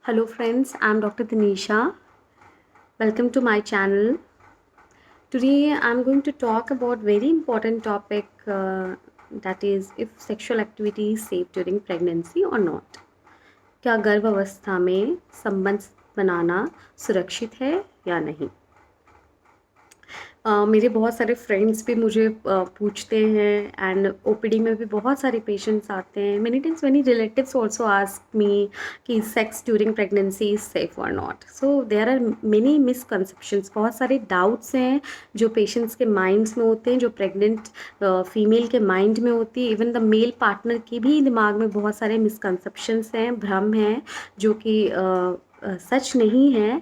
Hello friends, I'm Dr. Tanisha. Welcome to my channel. Today I'm going to talk about very important topic that is if sexual activity is safe during pregnancy or not. क्या गर्भ अवस्था में संबंध बनाना सुरक्षित है या नहीं? मेरे बहुत सारे फ्रेंड्स भी मुझे पूछते हैं एंड ओपीडी में भी बहुत सारे पेशेंट्स आते हैं. Many times many relatives also ask me कि sex during pregnancy is safe और not. So there are many misconceptions. बहुत सारे डाउट्स हैं जो पेशेंट्स के माइंड्स में होते हैं, जो प्रेग्नेंट फीमेल के माइंड में होती है. इवन द मेल पार्टनर के भी दिमाग में बहुत सारे मिसकंसेप्शंस हैं, भ्रम हैं, जो कि सच नहीं है.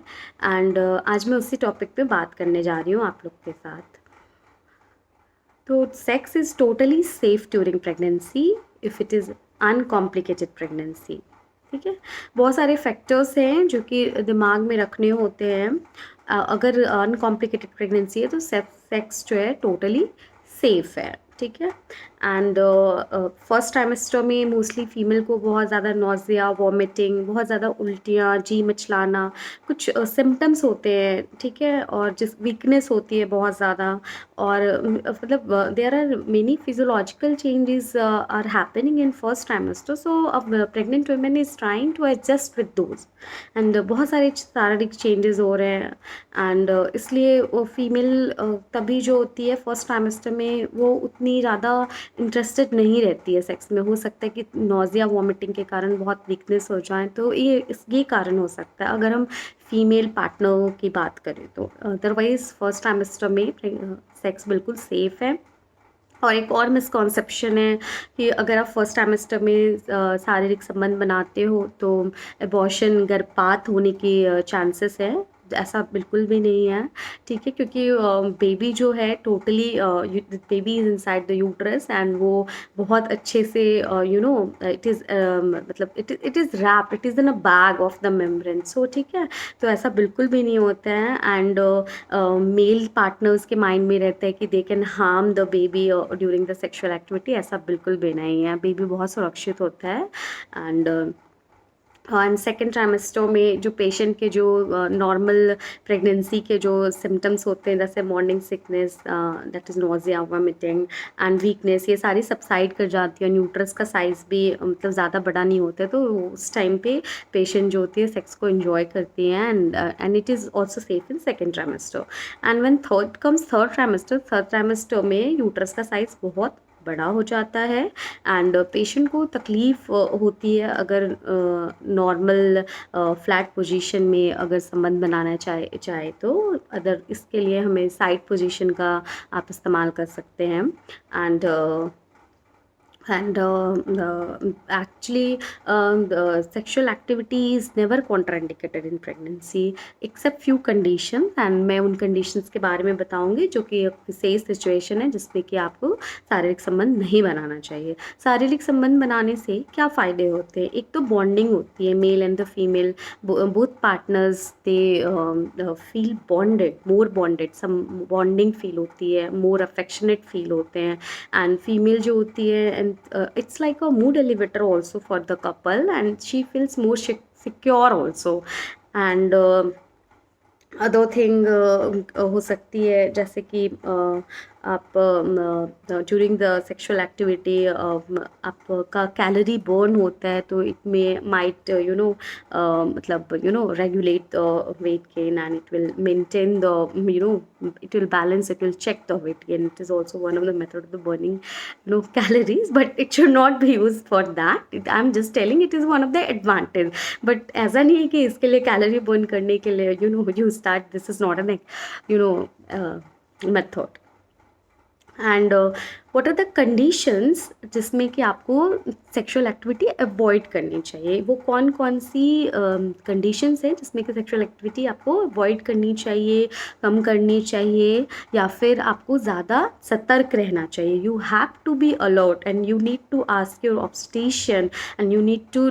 एंड आज मैं उसी टॉपिक पे बात करने जा रही हूँ आप लोग के साथ. तो sex is totally safe during pregnancy if it is uncomplicated pregnancy. ठीक है, बहुत सारे फैक्टर्स हैं जो कि दिमाग में रखने होते हैं. अगर अनकॉम्प्लिकेटेड प्रेगनेंसी है तो सेक्स जो है टोटली सेफ है. ठीक है. एंड फर्स्ट ट्राइमेस्टर में मोस्टली फीमेल को बहुत ज़्यादा नोज़िया, वॉमिटिंग, बहुत ज़्यादा उल्टियाँ, जी मिचलाना, कुछ सिम्टम्स होते हैं. ठीक है, और जिस वीकनेस होती है बहुत ज़्यादा. और मतलब there are many physiological changes are happening in first trimester. So अब pregnant women is trying to adjust with those. And बहुत सारे शारीरिक चेंजेस हो रहे हैं. एंड इसलिए वो फीमेल तभी जो होती है फर्स्ट ट्राइमेस्टर में वो उतनी ज़्यादा इंटरेस्टेड नहीं रहती है सेक्स में. हो सकता है कि नोज़िया, वॉमिटिंग के कारण बहुत वीकनेस हो जाए, तो ये कारण हो सकता है अगर हम फीमेल पार्टनर की बात करें तो. अदरवाइज़ फर्स्ट ट्राइमेस्टर में सेक्स बिल्कुल सेफ़ है. और एक और मिसकॉन्सेप्शन है कि अगर आप फर्स्ट ट्राइमेस्टर में शारीरिक संबंध बनाते हो तो एबॉर्शन, गर्भपात होने की चांसेस है. ऐसा बिल्कुल भी नहीं है. ठीक है, क्योंकि बेबी जो है totally baby is inside the uterus and वो बहुत अच्छे से इट इज़ मतलब it is wrap, it is in a bag of the membrane. So ठीक है, तो ऐसा बिल्कुल भी नहीं होता है. एंड मेल पार्टनर्स के माइंड में रहता है कि they can harm the baby during the sexual activity. ऐसा बिल्कुल भी नहीं है. बेबी बहुत सुरक्षित होता है. एंड सेकेंड ट्राइमेस्टर में जो पेशेंट के जो नॉर्मल प्रेगनेंसी के जो सिम्टम्स होते हैं, जैसे morning sickness, that is nausea, vomiting and weakness, ये सारी सबसाइड कर जाती है. न्यूट्रस का साइज़ भी मतलब ज़्यादा बड़ा नहीं होता है, तो उस टाइम पे पेशेंट जो होती है सेक्स को इन्जॉय करती हैं. And it is also safe in second trimester. And when third trimester में यूट्रस का साइज़ बहुत बड़ा हो जाता है. एंड पेशेंट को तकलीफ़ होती है अगर नॉर्मल फ्लैट पोजीशन में अगर संबंध बनाना चाहे तो. अदर इसके लिए हमें साइड पोजीशन का आप इस्तेमाल कर सकते हैं. And actually the sexual activity is never contraindicated in pregnancy except few conditions. and मैं उन conditions के बारे में बताऊंगी जो कि एक विशेष सिचुएशन है जिसमें कि आपको शारीरिक संबंध नहीं बनाना चाहिए. शारीरिक संबंध बनाने से क्या फ़ायदे होते हैं? एक तो बॉन्डिंग होती है. Male and the female both partners they feel bonded, more bonded, some bonding feel होती है, मोर अफेक्शनेट फील होते हैं. एंड फीमेल जो होती है and it's like a mood elevator also for the couple and she feels more secure also. And other thing हो सकती है जैसे कि आप ड्यूरिंग द सेक्सुअल एक्टिविटी आपका कैलोरी बर्न होता है, तो इट मे माइट मतलब regulate the weight gain and it will maintain the it will balance, it will check the weight gain. It is also one of the method of the burning calories, but it should not be used for that. I'm just telling it is one of the advantage. but ऐसा नहीं है कि इसके लिए calorie burn करने के लिए you start, this is not an method. And what are the conditions जिसमें कि आपको सेक्सुअल एक्टिविटी अवॉइड करनी चाहिए? वो कौन कौन सी कंडीशंस हैं जिसमें कि सेक्सुअल एक्टिविटी आपको अवॉइड करनी चाहिए, कम करनी चाहिए, या फिर आपको ज़्यादा सतर्क रहना चाहिए? You have to be alert and you need to ask your obstetrician and you need to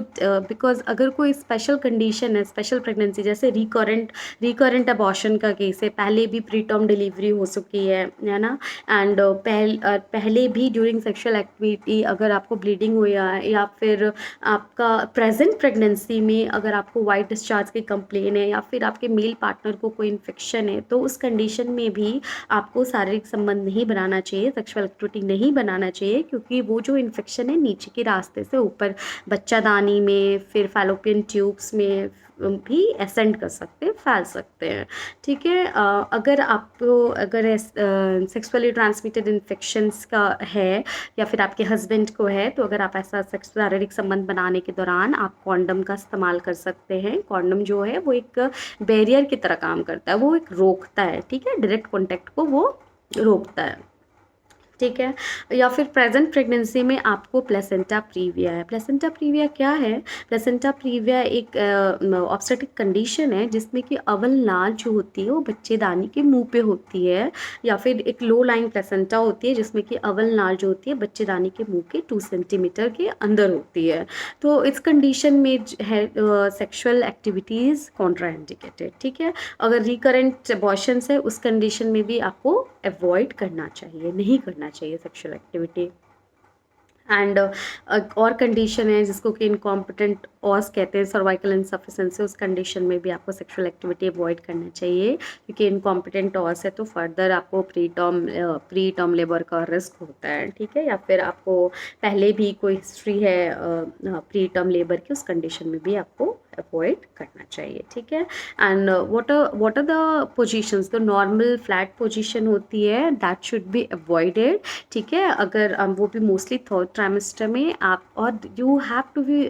because अगर कोई स्पेशल कंडीशन है, स्पेशल प्रेगनेंसी, जैसे रिकरेंट अबॉर्शन का केस है, पहले भी प्री टर्म डिलीवरी हो चुकी है ना, एंड पहले पहले भी ड्यूरिंग सेक्सुअल एक्टिविटी अगर आपको ब्लीडिंग हुआ है, या फिर आपका प्रेजेंट प्रेगनेंसी में अगर आपको वाइट डिस्चार्ज की कंप्लेन है, या फिर आपके मेल पार्टनर को कोई इन्फेक्शन है, तो उस कंडीशन में भी आपको शारीरिक संबंध नहीं बनाना चाहिए, सेक्सुअल एक्टिविटी नहीं बनाना चाहिए, क्योंकि वो जो इन्फेक्शन है नीचे के रास्ते से ऊपर बच्चादानी में, फिर फैलोपियन ट्यूब्स में भी एसेंड कर सकते हैं, फैल सकते हैं। ठीक है, अगर आपको अगर सेक्सुअली ट्रांसमिटेड इन्फेक्शंस का है, या फिर आपके हस्बैंड को है, तो अगर आप ऐसा शारीरिक संबंध बनाने के दौरान आप कॉन्डम का इस्तेमाल कर सकते हैं। कॉन्डम जो है वो एक बैरियर की तरह काम करता है, वो एक रोकता है, ठीक है, डायरेक्ट कॉन्टैक्ट को वो रोकता है। ठीक है, या फिर प्रेजेंट प्रेगनेंसी में आपको प्लेसेंटा प्रीविया है। प्लेसेंटा प्रीविया क्या है? प्लेसेंटा प्रीविया एक ऑब्स्टेटिक कंडीशन है जिसमें कि अवल नाल जो होती है वो बच्चेदानी के मुंह पे होती है, या फिर एक लो लाइन प्लेसेंटा होती है जिसमें कि अवल नाल जो होती है बच्चेदानी के मुंह के 2 सेंटीमीटर के अंदर होती है। तो इस कंडीशन में है सेक्सुअल एक्टिविटीज़ कॉन्ट्राइंडिकेटेड। ठीक है, अगर रिकरेंट अबॉर्शंस है उस कंडीशन में भी आपको अवॉइड करना चाहिए, नहीं करना चाहिए सेक्सुअल एक्टिविटी। एंड और कंडीशन है जिसको कि इनकॉम्पिटेंट ऑस कहते हैं, सर्वाइकल इनसफिशिएंसी, उस कंडीशन में भी आपको सेक्सुअल एक्टिविटी अवॉइड करना चाहिए, क्योंकि इनकॉम्पिटेंट ऑस है तो फर्दर आपको प्री टर्म लेबर का रिस्क होता है। ठीक है, या फिर आपको पहले भी कोई हिस्ट्री है प्री टर्म लेबर की, उस कंडीशन में भी आपको अवॉइड करना चाहिए। ठीक है, and what are the positions? The normal flat position होती है, दैट शुड बी अवॉइडेड। ठीक है, अगर वो भी मोस्टली थर्ड ट्राइमेस्टर में आप, और you have to be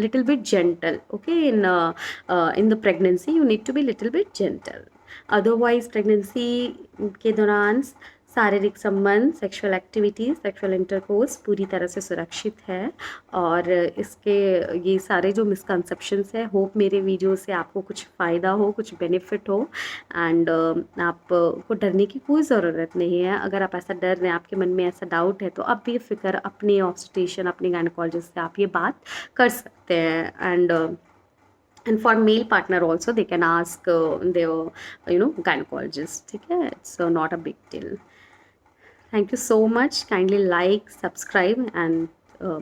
little bit gentle, okay, in the pregnancy you need to be little bit gentle. Otherwise pregnancy के दौरान शारीरिक संबंध, सेक्सुअल एक्टिविटीज, सेक्सुअल इंटरकोर्स पूरी तरह से सुरक्षित है। और इसके ये सारे जो मिसकंसेप्शंस है, होप मेरे वीडियो से आपको कुछ फ़ायदा हो, कुछ बेनिफिट हो। एंड आपको डरने की कोई ज़रूरत नहीं है। अगर आप ऐसा डर रहे हैं, आपके मन में ऐसा डाउट है, तो आप बेफिक्र अपने ऑब्स्टेट्रिशियन, अपने गायनेकोलॉजिस्ट से आप ये बात कर सकते हैं। And for male partner also they can ask their gynecologist. ठीक है, it's not a big deal. Thank you so much. Kindly like, subscribe and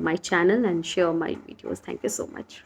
my channel and share my videos. Thank you so much.